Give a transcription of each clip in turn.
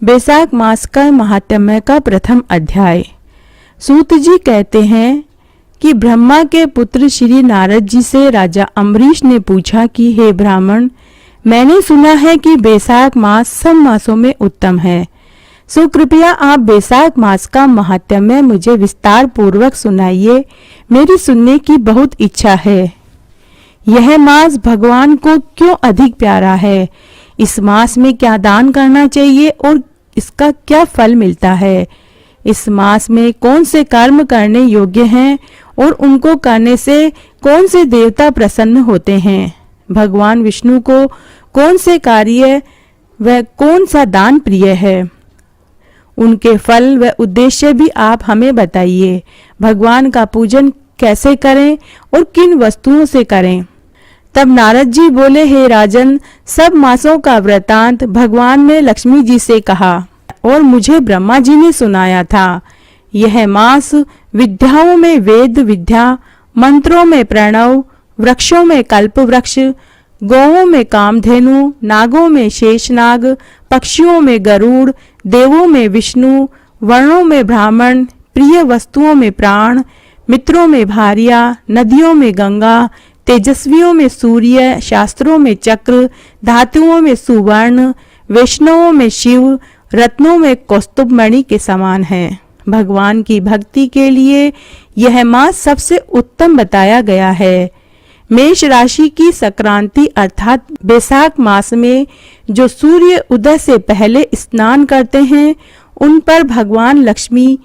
बैसाख मास का महात्म्य का प्रथम अध्याय। सूत जी कहते हैं कि ब्रह्मा के पुत्र श्री नारद जी से राजा अम्बरीश ने पूछा कि हे ब्राह्मण, मैंने सुना है कि बैसाख मास सब मासों में उत्तम है, सो कृपया आप बैसाख मास का महात्म्य मुझे विस्तार पूर्वक सुनाइए। मेरी सुनने की बहुत इच्छा है। यह मास भगवान को क्यों अधिक प्यारा है? इस मास में क्या दान करना चाहिए और इसका क्या फल मिलता है? इस मास में कौन से कर्म करने योग्य हैं और उनको करने से कौन से देवता प्रसन्न होते हैं? भगवान विष्णु को कौन से कार्य व कौन सा दान प्रिय है? उनके फल व उद्देश्य भी आप हमें बताइए। भगवान का पूजन कैसे करें और किन वस्तुओं से करें? तब नारद जी बोले, हे राजन, सब मासों का वृतांत भगवान ने लक्ष्मी जी से कहा और मुझे ब्रह्मा जी ने सुनाया था। यह मास विद्याओं में वेद विद्या, मंत्रों में प्रणव, वृक्षों में कल्प वृक्ष, गौओं में कामधेनु, नागों में शेषनाग, पक्षियों में गरुड़, देवों में विष्णु, वर्णों में ब्राह्मण, प्रिय वस्तुओं में प्राण, मित्रों में भार्या, नदियों में गंगा, तेजस्वियों में सूर्य, शास्त्रों में चक्र, धातुओं में सुवर्ण, वैष्णवों में शिव, रत्नों में कौस्तुभ मणि के समान है। भगवान की भक्ति के लिए यह मास सबसे उत्तम बताया गया है। मेष राशि की संक्रांति अर्थात बैसाख मास में जो सूर्य उदय से पहले स्नान करते हैं, उन पर भगवान लक्ष्मी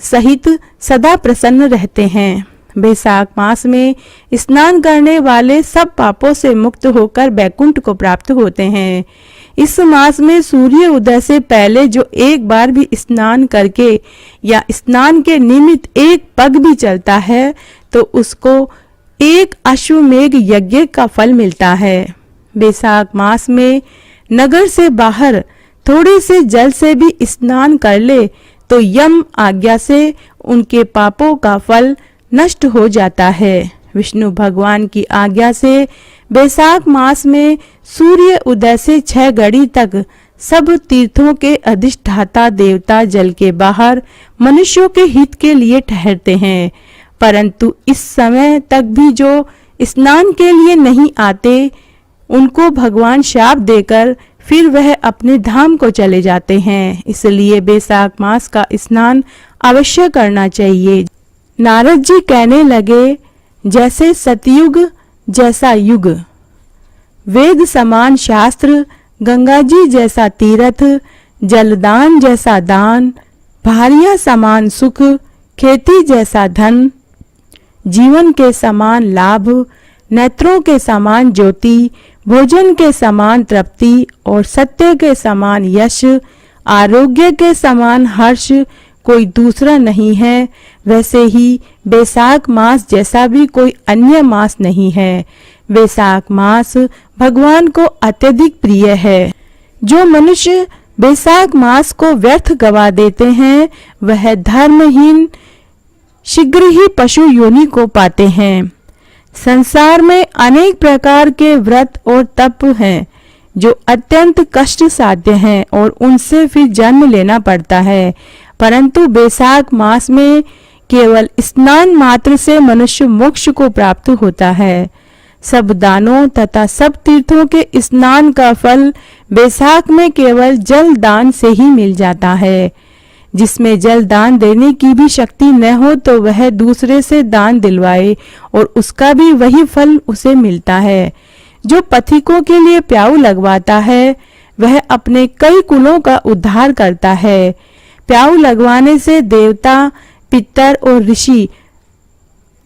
सहित सदा प्रसन्न रहते हैं। बैसाख मास में स्नान करने वाले सब पापों से मुक्त होकर बैकुंठ को प्राप्त होते हैं। इस मास में सूर्य उदय से पहले जो एक बार भी स्नान करके या स्नान के निमित्त एक पग भी चलता है तो उसको एक अश्वमेघ यज्ञ का फल मिलता है। बैसाख मास में नगर से बाहर थोड़े से जल से भी स्नान कर ले तो यम आज्ञा से उनके पापों का फल नष्ट हो जाता है। विष्णु भगवान की आज्ञा से बैसाख मास में सूर्य उदय से 6 घड़ी तक सब तीर्थों के अधिष्ठाता देवता जल के बाहर मनुष्यों के हित के लिए ठहरते हैं, परंतु इस समय तक भी जो स्नान के लिए नहीं आते उनको भगवान शाप देकर फिर वह अपने धाम को चले जाते हैं। इसलिए बैसाख मास का स्नान अवश्य करना चाहिए। नारद जी कहने लगे, जैसे सतयुग जैसा युग, वेद समान शास्त्र, गंगा जी जैसा तीर्थ, जलदान जैसा दान, भारिया समान सुख, खेती जैसा धन, जीवन के समान लाभ, नेत्रों के समान ज्योति, भोजन के समान तृप्ति और सत्य के समान यश, आरोग्य के समान हर्ष कोई दूसरा नहीं है, वैसे ही बैसाख मास जैसा भी कोई अन्य मास नहीं है। बैसाख मास भगवान को अत्यधिक प्रिय है। जो मनुष्य बैसाख मास को व्यर्थ गवा देते हैं वह धर्महीन शीघ्र ही पशु योनि को पाते हैं। संसार में अनेक प्रकार के व्रत और तप हैं जो अत्यंत कष्ट साध्य हैं और उनसे फिर जन्म लेना पड़ता है, परंतु बैसाख मास में केवल स्नान मात्र से मनुष्य मोक्ष को प्राप्त होता है। सब दानों तथा सब तीर्थों के स्नान का फल बैसाख में केवल जल दान से ही मिल जाता है। जिसमें जल दान देने की भी शक्ति न हो तो वह दूसरे से दान दिलवाए और उसका भी वही फल उसे मिलता है। जो पथिकों के लिए प्याऊ लगवाता है वह अपने कई कुलों का उद्धार करता है। प्याऊ लगवाने से देवता, पितर और ऋषि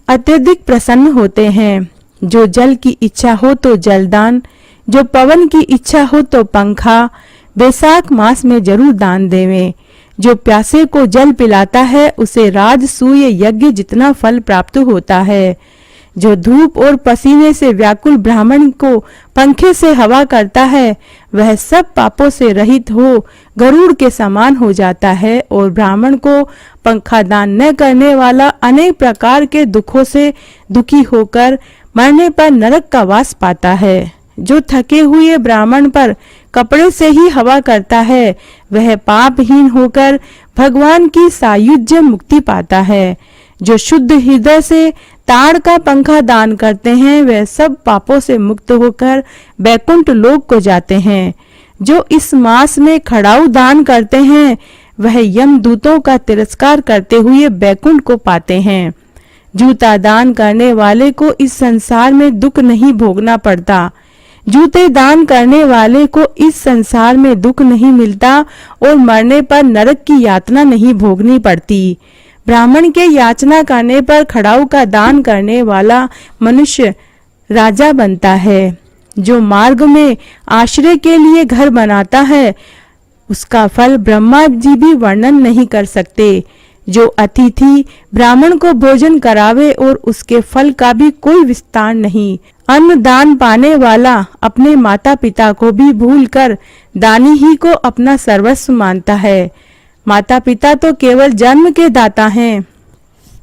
अत्यधिक प्रसन्न होते हैं। जो जल की इच्छा हो तो जलदान, जो पवन की इच्छा हो तो पंखा बैसाख मास में जरूर दान देवें। जो प्यासे को जल पिलाता है उसे राजसूय यज्ञ जितना फल प्राप्त होता है। जो धूप और पसीने से व्याकुल ब्राह्मण को पंखे से हवा करता है वह सब पापों से रहित हो गरुड़ के समान हो जाता है और ब्राह्मण को पंखा दान न करने वाला अनेक प्रकार के दुखों से दुखी होकर मरने पर नरक का वास पाता है। जो थके हुए ब्राह्मण पर कपड़े से ही हवा करता है वह पापहीन होकर भगवान की सायुज्य मुक्ति पाता है। जो शुद्ध हृदय से ताड़ का पंखा दान करते हैं वे सब पापों से मुक्त होकर बैकुंठ लोक को जाते हैं। जो इस मास में खड़ाऊ दान करते हैं वह यमदूतों का तिरस्कार करते हुए बैकुंठ को पाते हैं। जूता दान करने वाले को इस संसार में दुख नहीं भोगना पड़ता। जूते दान करने वाले को इस संसार में दुख नहीं मिलता और मरने पर नरक की यातना नहीं भोगनी पड़ती। ब्राह्मण के याचना करने पर खड़ाऊ का दान करने वाला मनुष्य राजा बनता है। जो मार्ग में आश्रय के लिए घर बनाता है उसका फल ब्रह्मा जी भी वर्णन नहीं कर सकते। जो अतिथि ब्राह्मण को भोजन करावे और उसके फल का भी कोई विस्तार नहीं। अन्न दान पाने वाला अपने माता पिता को भी भूलकर दानी ही को अपना सर्वस्व मानता है। माता पिता तो केवल जन्म के दाता हैं,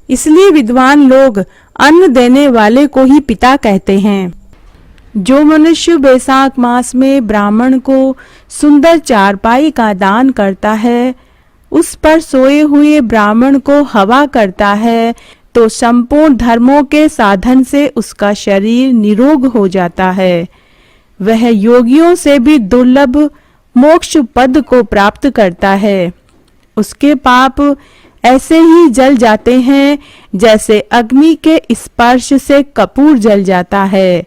इसलिए विद्वान लोग अन्न देने वाले को ही पिता कहते हैं। जो मनुष्य बैसाख मास में ब्राह्मण को सुंदर चारपाई का दान करता है, उस पर सोए हुए ब्राह्मण को हवा करता है, तो संपूर्ण धर्मों के साधन से उसका शरीर निरोग हो जाता है। वह योगियों से भी दुर्लभ मोक्ष पद को प्राप्त करता है। उसके पाप ऐसे ही जल जाते हैं जैसे अग्नि के स्पर्श से कपूर जल जाता है।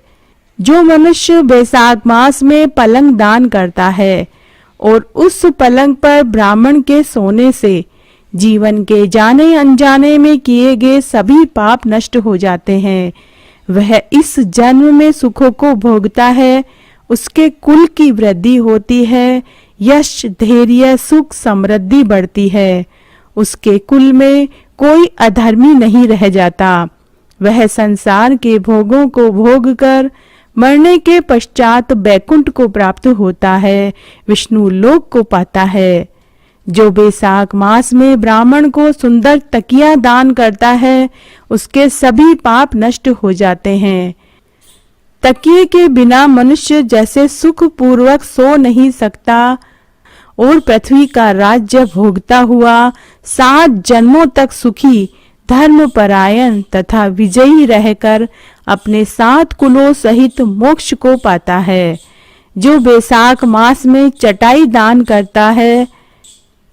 जो मनुष्य बैसाख मास में पलंग दान करता है और उस पलंग पर ब्राह्मण के सोने से जीवन के जाने अनजाने में किए गए सभी पाप नष्ट हो जाते हैं। वह इस जन्म में सुखों को भोगता है, उसके कुल की वृद्धि होती है, यश धैर्य सुख समृद्धि बढ़ती है, उसके कुल में कोई अधर्मी नहीं रह जाता। वह संसार के भोगों को भोग कर मरने के पश्चात बैकुंठ को प्राप्त होता है, विष्णु लोक को पाता है। जो बैसाख मास में ब्राह्मण को सुंदर तकिया दान करता है उसके सभी पाप नष्ट हो जाते हैं। तकिए के बिना मनुष्य जैसे सुख पूर्वक सो नहीं सकता और पृथ्वी का राज्य भोगता हुआ 7 जन्मों तक सुखी धर्मपरायण तथा विजयी रहकर अपने 7 कुलों सहित मोक्ष को पाता है। जो बैसाख मास में चटाई दान करता है,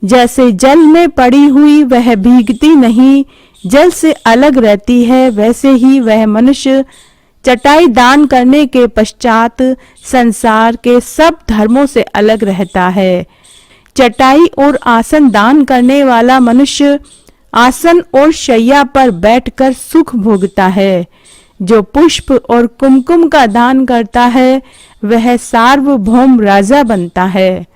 जैसे जल में पड़ी हुई वह भीगती नहीं, जल से अलग रहती है, वैसे ही वह मनुष्य चटाई दान करने के पश्चात संसार के सब धर्मों से अलग रहता है। चटाई और आसन दान करने वाला मनुष्य आसन और शैया पर बैठकर सुख भोगता है। जो पुष्प और कुमकुम का दान करता है वह सार्वभौम राजा बनता है।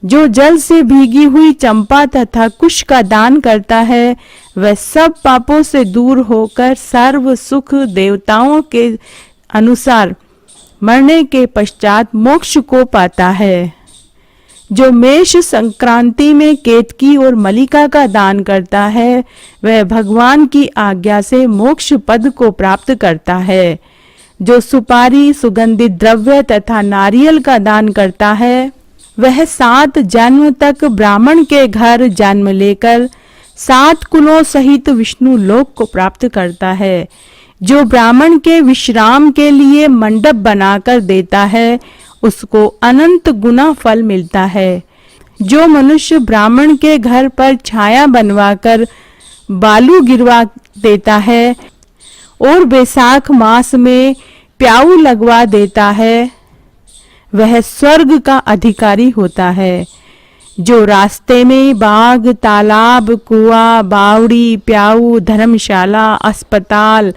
जो जल से भीगी हुई चंपा तथा कुश का दान करता है वह सब पापों से दूर होकर सर्व सुख देवताओं के अनुसार मरने के पश्चात मोक्ष को पाता है। जो मेष संक्रांति में केतकी और मलिका का दान करता है वह भगवान की आज्ञा से मोक्ष पद को प्राप्त करता है। जो सुपारी सुगंधित द्रव्य तथा नारियल का दान करता है वह 7 जन्म तक ब्राह्मण के घर जन्म लेकर 7 कुलों सहित विष्णु लोक को प्राप्त करता है। जो ब्राह्मण के विश्राम के लिए मंडप बनाकर देता है उसको अनंत गुना फल मिलता है। जो मनुष्य ब्राह्मण के घर पर छाया बनवाकर बालू गिरवा देता है और बैसाख मास में प्याऊ लगवा देता है वह स्वर्ग का अधिकारी होता है। जो रास्ते में बाग तालाब कुआं बावड़ी प्याऊ धर्मशाला अस्पताल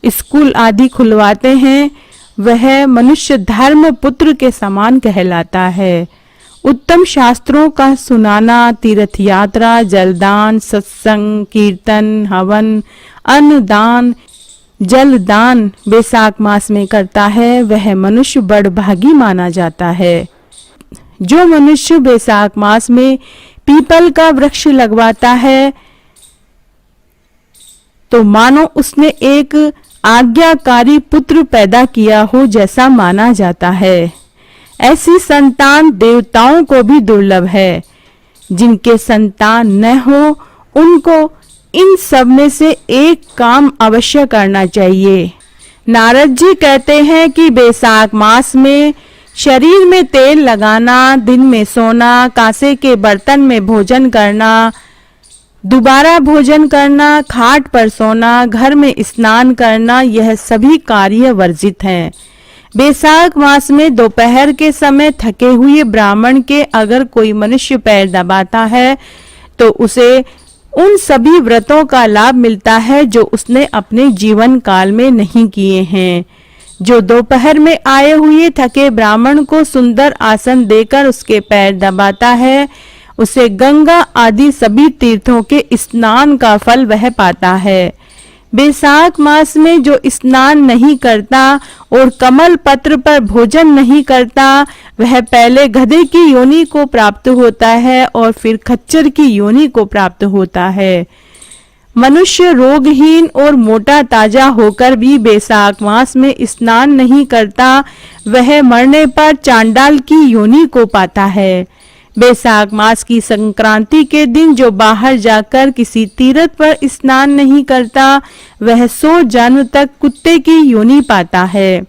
स्कूल आदि खुलवाते हैं वह मनुष्य धर्म पुत्र के समान कहलाता है। उत्तम शास्त्रों का सुनाना तीर्थ यात्रा जलदान सत्संग कीर्तन हवन अन्नदान जलदान बैसाख मास में करता है वह मनुष्य बड़भागी माना जाता है। जो मनुष्य बैसाख मास में पीपल का वृक्ष लगवाता है तो मानो उसने एक आज्ञाकारी पुत्र पैदा किया हो जैसा माना जाता है। ऐसी संतान देवताओं को भी दुर्लभ है। जिनके संतान न हो उनको इन सब में से एक काम अवश्य करना चाहिए। नारद जी कहते हैं कि बैसाख मास में शरीर में तेल लगाना, दिन में सोना, कांसे के बर्तन में भोजन करना, दोबारा भोजन करना, खाट पर सोना, घर में स्नान करना, यह सभी कार्य वर्जित हैं। बैसाख मास में दोपहर के समय थके हुए ब्राह्मण के अगर कोई मनुष्य पैर दबाता है तो उसे उन सभी व्रतों का लाभ मिलता है जो उसने अपने जीवन काल में नहीं किए हैं। जो दोपहर में आए हुए थके ब्राह्मण को सुंदर आसन देकर उसके पैर दबाता है, उसे गंगा आदि सभी तीर्थों के स्नान का फल वह पाता है। बैसाख मास में जो स्नान नहीं करता और कमल पत्र पर भोजन नहीं करता, वह पहले गधे की योनि को प्राप्त होता है और फिर खच्चर की योनि को प्राप्त होता है। मनुष्य रोगहीन और मोटा ताजा होकर भी बैसाख मास में स्नान नहीं करता, वह मरने पर चांडाल की योनि को पाता है। बैसाख मास की संक्रांति के दिन जो बाहर जाकर किसी तीर्थ पर स्नान नहीं करता, वह 100 जन्म तक कुत्ते की योनि पाता है।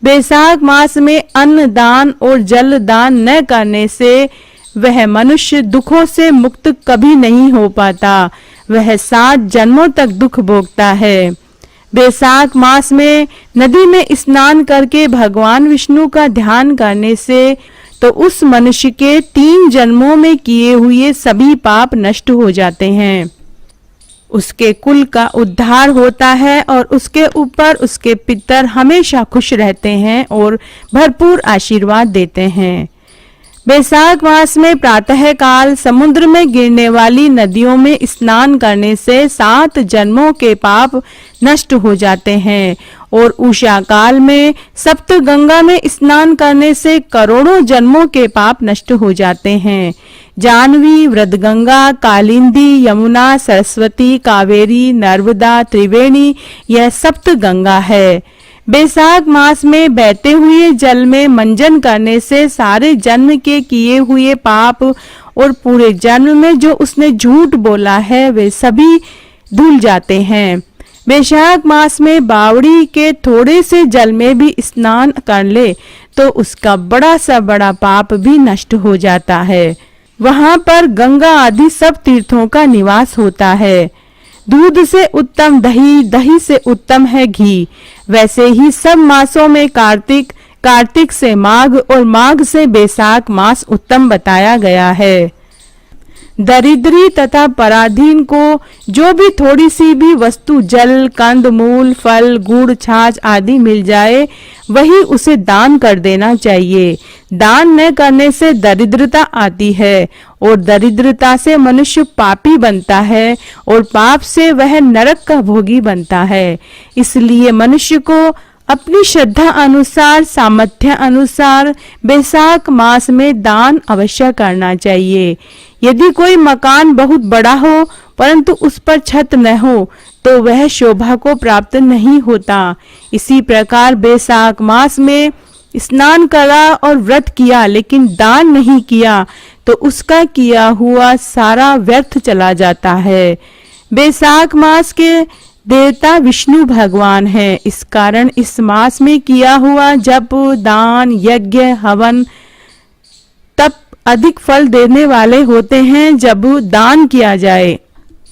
बैसाख मास में अन्न दान और जल दान न करने से वह मनुष्य दुखों से मुक्त कभी नहीं हो पाता, वह 7 जन्मों तक दुख भोगता है। बैसाख मास में नदी में स्नान करके भगवान विष्णु का ध्यान करने से तो उस मनुष्य के 3 जन्मों में किए हुए सभी पाप नष्ट हो जाते हैं। उसके कुल का उद्धार होता है और उसके ऊपर उसके पितर हमेशा खुश रहते हैं और भरपूर आशीर्वाद देते हैं। बैसाख मास में प्रातः काल समुद्र में गिरने वाली नदियों में स्नान करने से 7 जन्मों के पाप नष्ट हो जाते हैं और उषा काल में सप्त गंगा में स्नान करने से करोड़ों जन्मों के पाप नष्ट हो जाते हैं। जानवी, वृद्धगंगा, कालिंदी, यमुना, सरस्वती, कावेरी, नर्मदा, त्रिवेणी, यह सप्त गंगा है। बैसाख मास में बहते हुए जल में मंजन करने से सारे जन्म के किए हुए पाप और पूरे जन्म में जो उसने झूठ बोला है वे सभी धुल जाते हैं। बैसाख मास में बावड़ी के थोड़े से जल में भी स्नान कर ले तो उसका बड़ा सा बड़ा पाप भी नष्ट हो जाता है। वहां पर गंगा आदि सब तीर्थों का निवास होता है। दूध से उत्तम दही, दही से उत्तम है घी। वैसे ही सब मासों में कार्तिक, कार्तिक से माघ और माघ से बैसाख मास उत्तम बताया गया है। दरिद्री तथा पराधीन को जो भी थोड़ी सी भी वस्तु जल, कंद मूल, फल, गुड़, छाछ आदि मिल जाए वही उसे दान कर देना चाहिए। दान न करने से दरिद्रता आती है और दरिद्रता से मनुष्य पापी बनता है और पाप से वह नरक का भोगी बनता है। इसलिए मनुष्य को अपनी श्रद्धा अनुसार, सामर्थ्य अनुसार बैसाख मास में दान अवश्य करना चाहिए। यदि कोई मकान बहुत बड़ा हो परंतु उस पर छत न हो तो वह शोभा को प्राप्त नहीं होता। इसी प्रकार बैसाख मास में स्नान करा और व्रत किया लेकिन दान नहीं किया तो उसका किया हुआ सारा व्यर्थ चला जाता है। बैसाख मास के देवता विष्णु भगवान है। इस कारण इस मास में किया हुआ जप, दान, यज्ञ, हवन तप अधिक फल देने वाले होते हैं जब दान किया जाए।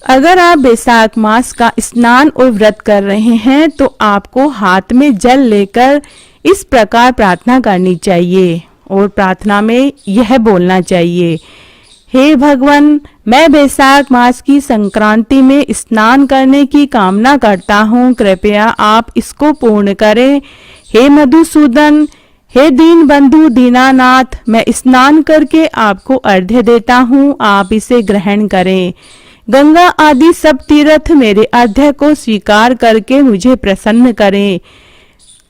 अगर आप बैसाख मास का स्नान और व्रत कर रहे हैं तो आपको हाथ में जल लेकर इस प्रकार प्रार्थना करनी चाहिए और प्रार्थना में यह बोलना चाहिए, हे भगवान, मैं बैसाख मास की संक्रांति में स्नान करने की कामना करता हूँ, कृपया आप इसको पूर्ण करें। हे मधुसूदन, हे दीन बंधु दीनानाथ, मैं स्नान करके आपको अर्घ्य देता हूँ, आप इसे ग्रहण करें। गंगा आदि सब तीर्थ मेरे अर्घ्य को स्वीकार करके मुझे प्रसन्न करें।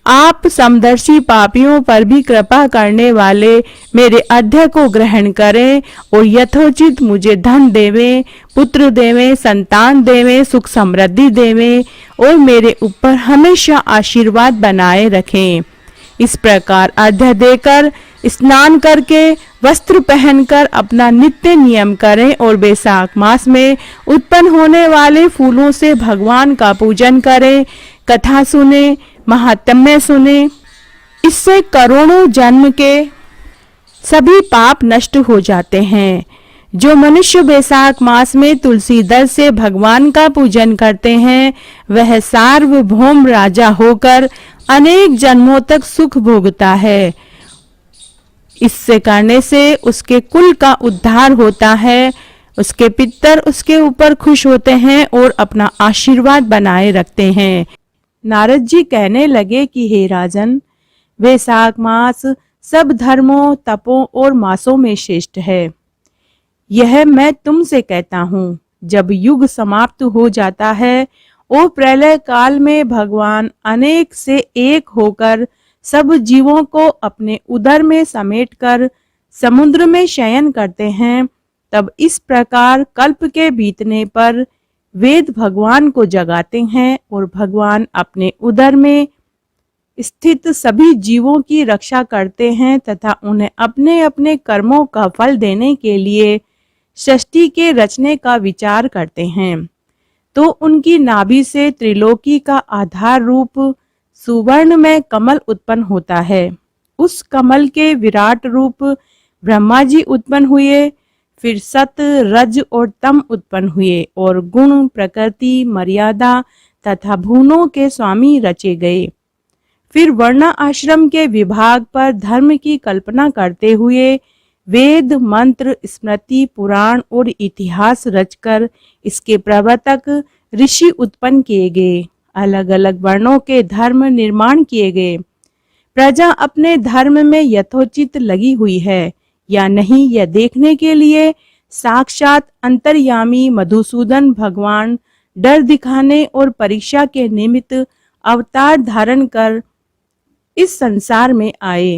आप समदर्शी पापियों पर भी कृपा करने वाले मेरे अध्यय को ग्रहण करें और यथोचित मुझे धन देवें, पुत्र देवें, संतान देवें, सुख समृद्धि देवें और मेरे ऊपर हमेशा आशीर्वाद बनाए रखें। इस प्रकार अध्यय देकर, स्नान करके, वस्त्र पहनकर अपना नित्य नियम करें और बैसाख मास में उत्पन्न होने वाले फूलों से भगवान का पूजन करें, कथा सुने, महात्म्य सुने। इससे करोड़ों जन्म के सभी पाप नष्ट हो जाते हैं। जो मनुष्य बैसाख मास में तुलसी दल से भगवान का पूजन करते हैं, वह सार्वभौम राजा होकर अनेक जन्मों तक सुख भोगता है। इससे करने से उसके कुल का उद्धार होता है, उसके पितर उसके ऊपर खुश होते हैं और अपना आशीर्वाद बनाए रखते हैं। नारद जी कहने लगे कि हे राजन, वैशाख मास सब धर्मों, तपों और मासों में श्रेष्ठ है। यह मैं तुमसे कहता हूँ। जब युग समाप्त हो जाता है और प्रलय काल में भगवान अनेक से एक होकर सब जीवों को अपने उदर में समेटकर समुद्र में शयन करते हैं, तब इस प्रकार कल्प के बीतने पर वेद भगवान को जगाते हैं और भगवान अपने उदर में स्थित सभी जीवों की रक्षा करते हैं तथा उन्हें अपने अपने कर्मों का फल देने के लिए सृष्टि के रचने का विचार करते हैं। तो उनकी नाभि से त्रिलोकी का आधार रूप सुवर्ण में कमल उत्पन्न होता है। उस कमल के विराट रूप ब्रह्मा जी उत्पन्न हुए। फिर सत, रज और तम उत्पन्न हुए और गुण, प्रकृति, मर्यादा तथा भुवनों के स्वामी रचे गए। फिर वर्ण आश्रम के विभाग पर धर्म की कल्पना करते हुए वेद, मंत्र, स्मृति, पुराण और इतिहास रचकर इसके प्रवर्तक ऋषि उत्पन्न किए गए। अलग अलग वर्णों के धर्म निर्माण किए गए। प्रजा अपने धर्म में यथोचित लगी हुई है या नहीं, यह देखने के लिए साक्षात अंतर्यामी मधुसूदन भगवान डर दिखाने और परीक्षा के निमित्त अवतार धारण कर इस संसार में आए।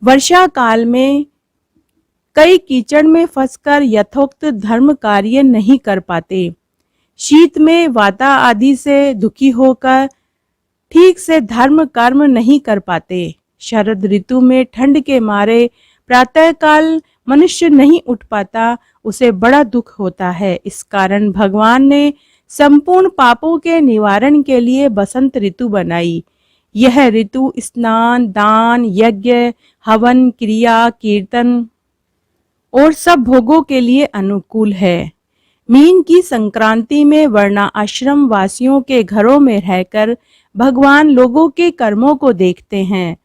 वर्षा काल में कई कीचड़ में फंसकर यथोक्त धर्म कार्य नहीं कर पाते। शीत में वाता आदि से दुखी होकर ठीक से धर्म कर्म नहीं कर पाते। शरद ऋतु में ठंड के मारे प्रातःकाल मनुष्य नहीं उठ पाता, उसे बड़ा दुख होता है। इस कारण भगवान ने संपूर्ण पापों के निवारण के लिए बसंत ऋतु बनाई। यह ऋतु स्नान, दान, यज्ञ, हवन, क्रिया, कीर्तन और सब भोगों के लिए अनुकूल है। मीन की संक्रांति में वर्णा आश्रम वासियों के घरों में रहकर भगवान लोगों के कर्मों को देखते हैं,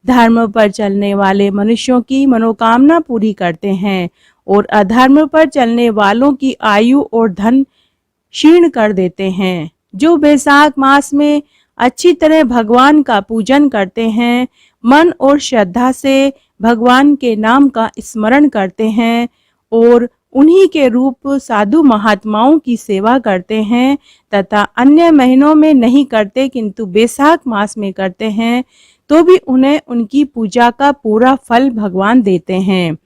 धर्म पर चलने वाले मनुष्यों की मनोकामना पूरी करते हैं और अधर्म पर चलने वालों की आयु और धन क्षीण कर देते हैं। जो बैसाख मास में अच्छी तरह भगवान का पूजन करते हैं, मन और श्रद्धा से भगवान के नाम का स्मरण करते हैं और उन्हीं के रूप साधु महात्माओं की सेवा करते हैं तथा अन्य महीनों में नहीं करते किंतु बैसाख मास में करते हैं, तो भी उन्हें उनकी पूजा का पूरा फल भगवान देते हैं।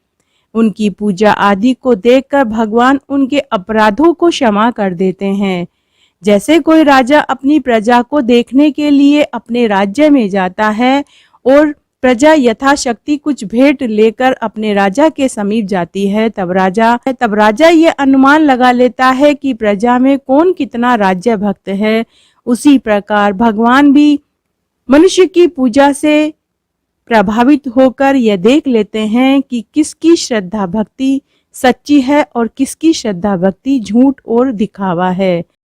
उनकी पूजा आदि को देखकर भगवान उनके अपराधों को क्षमा कर देते हैं। जैसे कोई राजा अपनी प्रजा को देखने के लिए अपने राज्य में जाता है और प्रजा यथाशक्ति कुछ भेंट लेकर अपने राजा के समीप जाती है, तब राजा ये अनुमान लगा लेता है कि प्रजा में कौन कितना राज्य भक्त है। उसी प्रकार भगवान भी मनुष्य की पूजा से प्रभावित होकर यह देख लेते हैं कि किसकी श्रद्धा भक्ति सच्ची है और किसकी श्रद्धा भक्ति झूठ और दिखावा है।